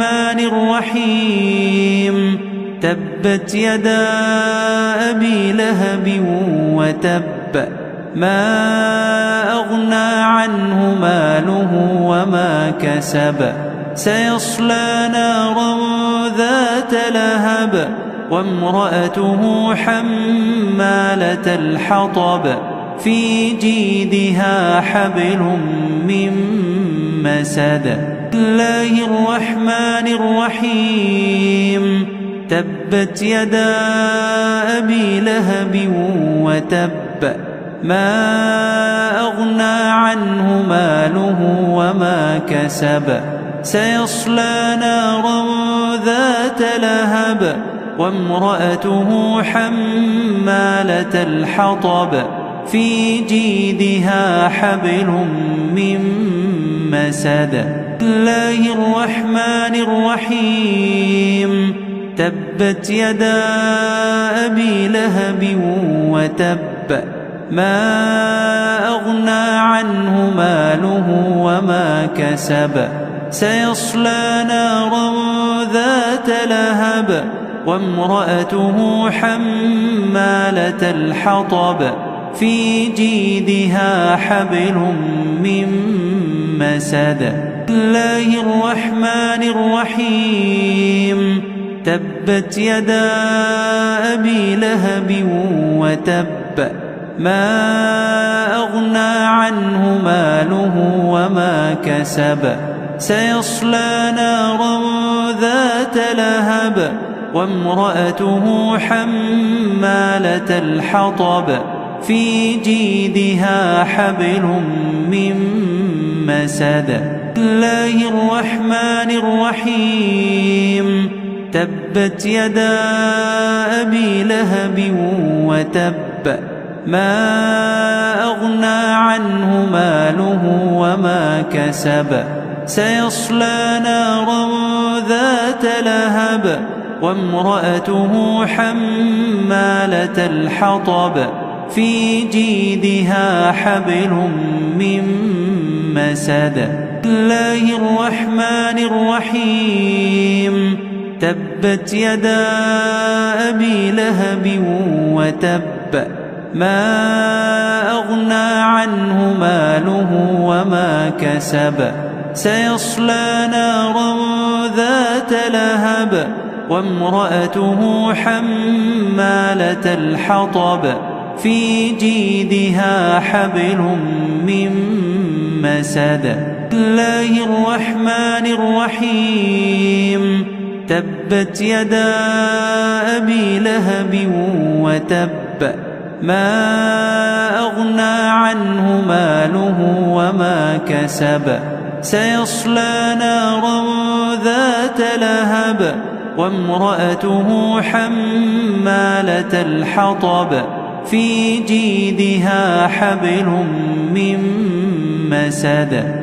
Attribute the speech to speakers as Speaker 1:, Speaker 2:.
Speaker 1: الرحمن الرحيم تبت يدا أبي لهب وتب ما أغنى عنه ماله وما كسب سيصلى نارا ذات لهب وامرأته حمالة الحطب في جيدها حبل من مسد. بسم الله الرحمن الرحيم تبت يدا أبي لهب وتب ما أغنى عنه ماله وما كسب سيصلى نارا ذات لهب وامرأته حمالة الحطب في جيدها حبل من مسد. بسم الله الرحمن الرحيم تبت يدا أبي لهب وتب ما أغنى عنه ماله وما كسب سيصلى نارا ذات لهب وامرأته حمالة الحطب في جيدها حبل من مسد. بسم الله الرحمن الرحيم تبت يدا أبي لهب وتب ما أغنى عنه ماله وما كسب سيصلى نارا ذات لهب وامرأته حمالة الحطب في جيدها حبل من مسد. بسم الله الرحمن الرحيم تبت يدا أبي لهب وتب ما أغنى عنه ماله وما كسب سيصلى نارا ذات لهب وامرأته حمالة الحطب في جيدها حبل من مسد. بسم الله الرحمن الرحيم تبت يدا أبي لهب وتب ما أغنى عنه ماله وما كسب سيصلى نارا ذات لهب وامرأته حمالة الحطب في جيدها حبل من مسد. بسم الله الرحمن الرحيم تبت يدا أبي لهب وتب ما أغنى عنه ماله وما كسب سيصلى نارا ذات لهب وامرأته حمالة الحطب في جيدها حبل من مسد.